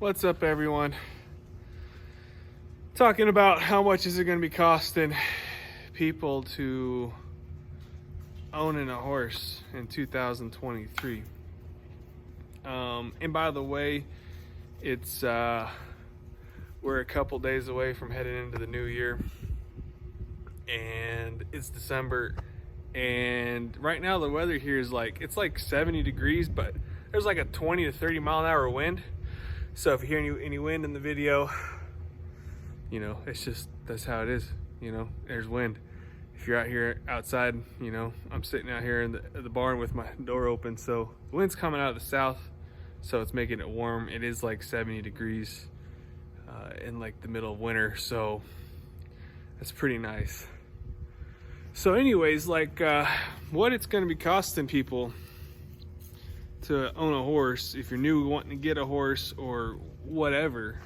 What's up, everyone? Talking about how much is it going to be costing people to owning a horse in 2023. And by the way, it's we're a couple days away from heading into the new year, and it's December, and right now the weather here is it's like 70 degrees, but there's like a 20 to 30 mile an hour wind. So if you hear any wind in the video, you know, it's just, that's how it is. You know, there's wind. If you're out here outside, you know, I'm sitting out here in the barn with my door open, so the wind's coming out of the south, so it's making it warm. It is like 70 degrees in like the middle of winter, so that's pretty nice. So anyways, what it's going to be costing people to own a horse, if you're new wanting to get a horse or whatever,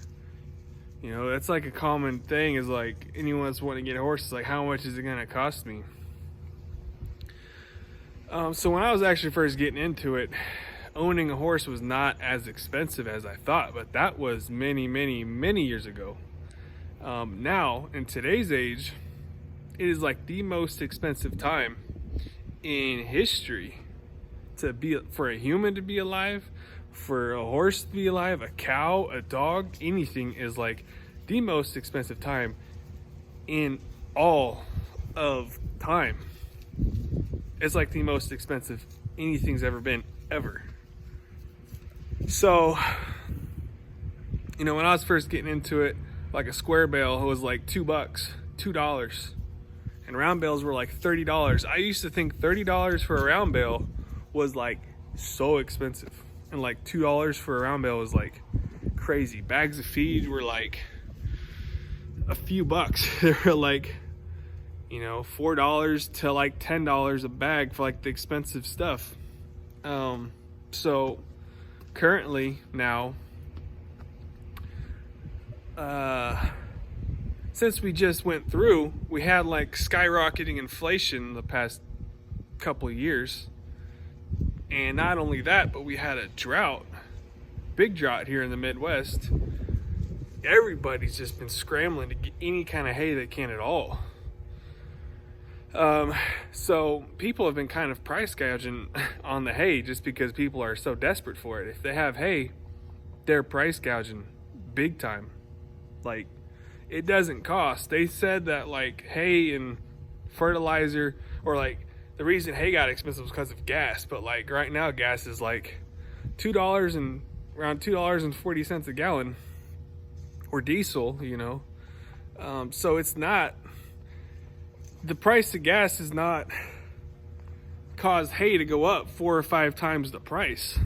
you know, that's like a common thing, is like anyone that's wanting to get a horse is like, how much is it going to cost me? So when I was actually first getting into it, owning a horse was not as expensive as I thought, but that was many years ago. Now in today's age, it is like the most expensive time in history for a human to be alive, for a horse to be alive, a cow, a dog, anything is like the most expensive time in all of time. It's like the most expensive anything's ever been, ever. So, you know, when I was first getting into it, like a square bale was like $2, and round bales were like $30. I used to think $30 for a round bale was like so expensive, and like $2 for a round bale was like crazy. Bags of feed were like a few bucks. They were like, you know, $4 to like $10 a bag for like the expensive stuff. So currently now, since we just went through, we had like skyrocketing inflation the past couple of years. And not only that, but we had a drought, big drought here in the Midwest. Everybody's just been scrambling to get any kind of hay they can at all. So people have been kind of price gouging on the hay just because people are so desperate for it. If they have hay, they're price gouging big time. Like, it doesn't cost. They said that like hay and fertilizer, or like, the reason hay got expensive was because of gas, but like right now gas is like $2 and around $2.40 a gallon, or diesel, you know. So it's not, the price of gas is not caused hay to go up 4 or 5 times the price.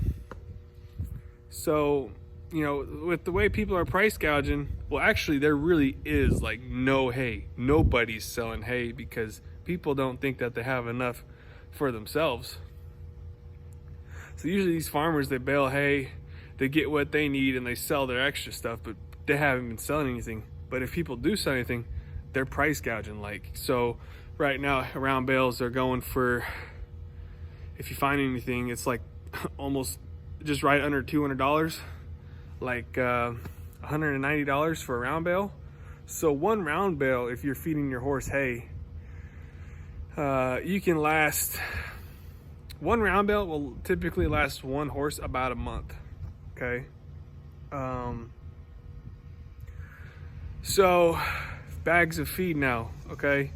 So, you know, with the way people are price gouging, well, actually there really is like no hay. Nobody's selling hay because people don't think that they have enough for themselves. So usually these farmers, they bale hay, they get what they need, and they sell their extra stuff, but they haven't been selling anything. But if people do sell anything, they're price gouging. Like, so right now round bales are going for, if you find anything, it's like almost just right under $200, like $190 for a round bale. So one round bale, if you're feeding your horse hay, you can last, one round bale will typically last one horse about a month. Okay. So bags of feed now. Okay.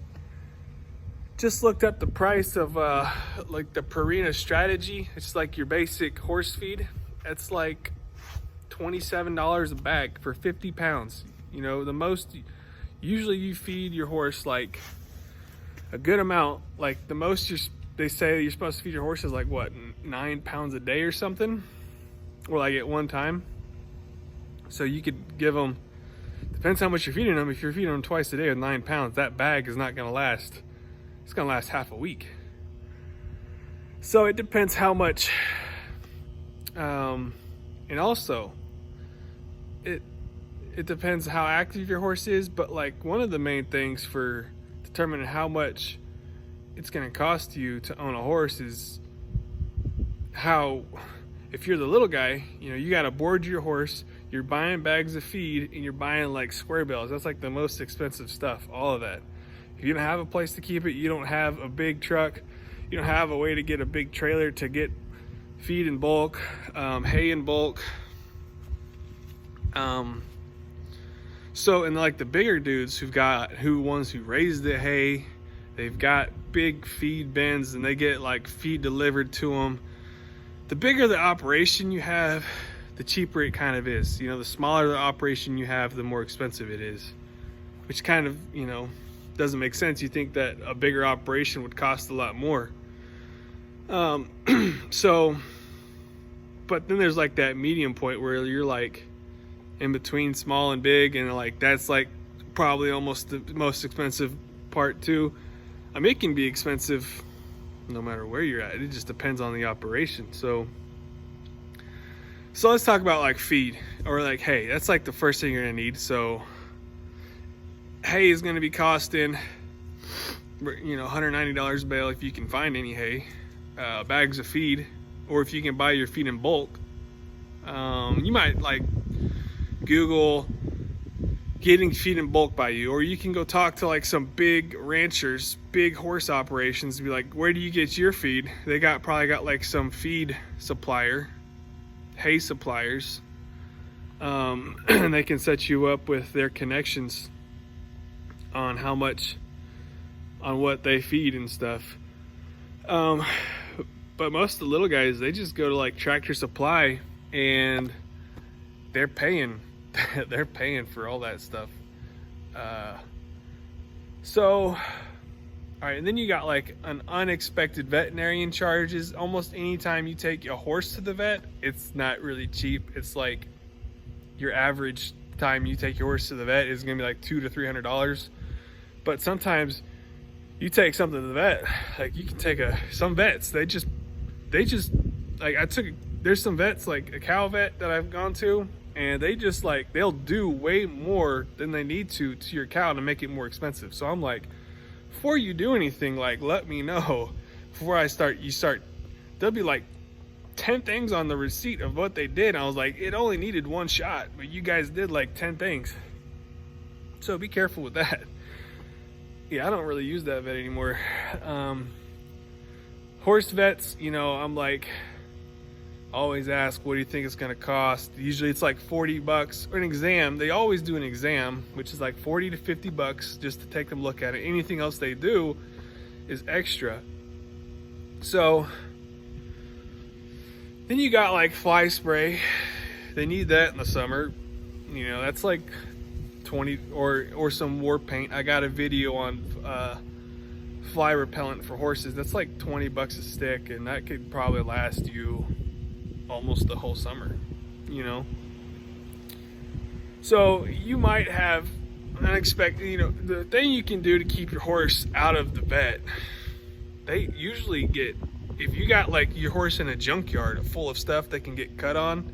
Just looked up the price of like the Purina Strategy. It's like your basic horse feed. It's like $27 a bag for 50 pounds. You know, the most, usually you feed your horse like a good amount. Like the most they say you're supposed to feed your horses like what, 9 pounds a day or something, or like at one time. So you could give them, depends how much you're feeding them. If you're feeding them twice a day with 9 pounds, that bag is not going to last. It's going to last half a week. So it depends how much, and also it depends how active your horse is. But like one of the main things for determining how much it's going to cost you to own a horse is how, if you're the little guy, you know, you got to board your horse, You're buying bags of feed and you're buying like square bales. That's like the most expensive stuff, all of that. If you don't have a place to keep it, you don't have a big truck, you don't have a way to get a big trailer to get feed in bulk, hay in bulk. So, and like the bigger dudes ones who raise the hay, they've got big feed bins and they get like feed delivered to them. The bigger the operation you have, the cheaper it kind of is. You know, the smaller the operation you have, the more expensive it is, which kind of, you know, doesn't make sense. You think that a bigger operation would cost a lot more. So, but then there's like that medium point where you're like in between small and big, and like that's like probably almost the most expensive part too. I mean, it can be expensive no matter where you're at. It just depends on the operation. So let's talk about like feed or like hay. That's like the first thing you're gonna need. So hay is gonna be costing, you know, $190 a bale if you can find any hay. Bags of feed, or if you can buy your feed in bulk. You might like Google getting feed in bulk by you, or you can go talk to like some big ranchers, big horse operations, and be like, where do you get your feed? They probably got like some feed supplier, hay suppliers, and they can set you up with their connections on how much, on what they feed and stuff. But most of the little guys, they just go to like Tractor Supply and they're paying for all that stuff. So, all right, and then you got like an unexpected veterinarian charges. Almost anytime you take a horse to the vet, it's not really cheap. It's like your average time you take your horse to the vet is gonna be like $200 to $300. But sometimes you take something to the vet, like you can take some vets, they just like there's some vets like a cow vet that I've gone to, and they just like, they'll do way more than they need to your cow to make it more expensive. So I'm like, before you do anything, like let me know before there'll be like 10 things on the receipt of what they did. I was like, it only needed one shot, but you guys did like 10 things. So be careful with that. Yeah, I don't really use that vet anymore. Horse vets, you know, I'm like, always ask, what do you think it's going to cost? Usually it's like $40 or an exam. They always do an exam, which is like $40 to $50 just to take them look at it. Anything else they do is extra. So then you got like fly spray. They need that in the summer. You know, that's like 20 or some war paint. I got a video on fly repellent for horses. That's like $20 a stick, and that could probably last you almost the whole summer, you know. So you might have unexpected, you know, the thing you can do to keep your horse out of the vet, they usually get, if you got like your horse in a junkyard full of stuff that can get cut on,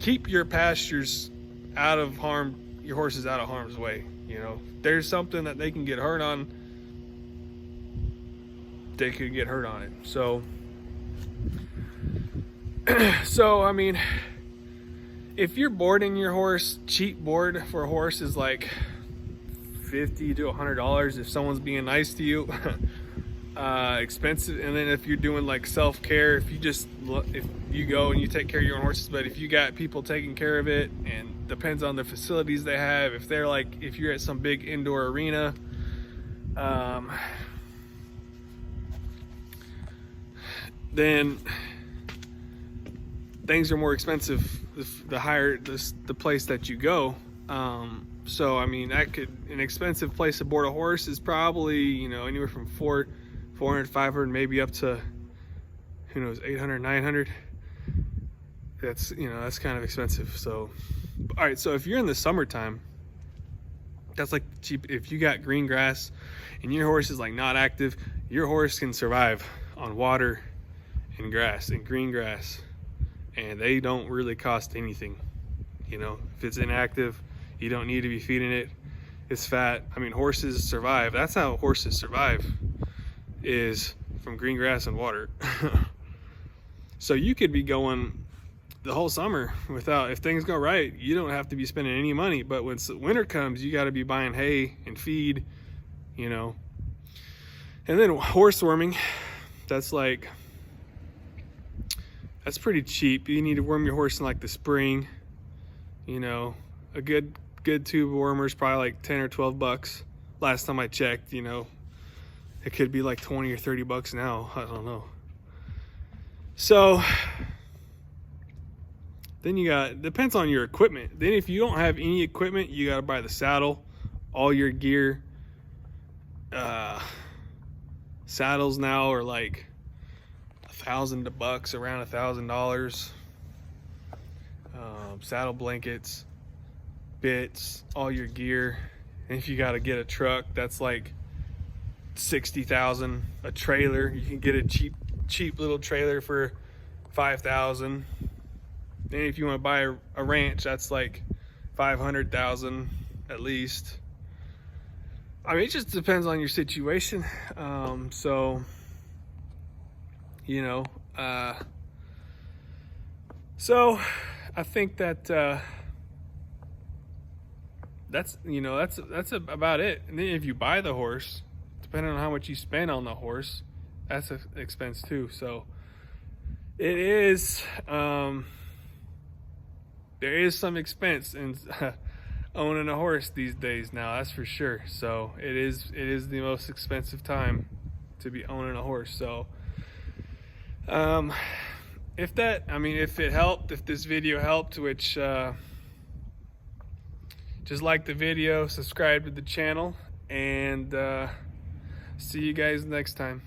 keep your pastures out of harm, your horses out of harm's way. You know, there's something that they can get hurt on, they could get hurt on it. So I mean, if you're boarding your horse, cheap board for a horse is like $50 to $100 if someone's being nice to you. Expensive. And then if you're doing like self-care, if you go and you take care of your own horses, but if you got people taking care of it, and depends on the facilities they have, if you're at some big indoor arena, then things are more expensive the higher the place that you go. So I mean, an expensive place to board a horse is probably, you know, anywhere from $400, $500, maybe up to, who knows, $800, $900. That's, you know, that's kind of expensive. So, all right, so if you're in the summertime, that's like cheap. If you got green grass and your horse is like not active, your horse can survive on water and grass and green grass, and they don't really cost anything. You know, if it's inactive, you don't need to be feeding it. It's fat. I mean, horses survive. That's how horses survive, is from green grass and water. So you could be going the whole summer without, if things go right, you don't have to be spending any money. But when winter comes, you got to be buying hay and feed, you know. And then horse worming, that's pretty cheap. You need to worm your horse in like the spring, you know. A good tube of wormer is probably like 10 or 12 bucks. Last time I checked, you know. It could be like 20 or 30 bucks now. I don't know. So then depends on your equipment. Then if you don't have any equipment, you got to buy the saddle, all your gear. Saddles now are like $1,000, around $1,000. Saddle blankets, bits, all your gear. And if you got to get a truck, that's like $60,000. A trailer, you can get a cheap little trailer for $5,000. And if you want to buy a ranch, that's like $500,000 at least. I mean, it just depends on your situation. So, you know, so I think that that's about it. And then if you buy the horse, depending on how much you spend on the horse, that's an expense too. So it is, there is some expense in owning a horse these days now, that's for sure. So it is the most expensive time to be owning a horse. So if it helped, if this video helped, which just like the video, subscribe to the channel, and see you guys next time.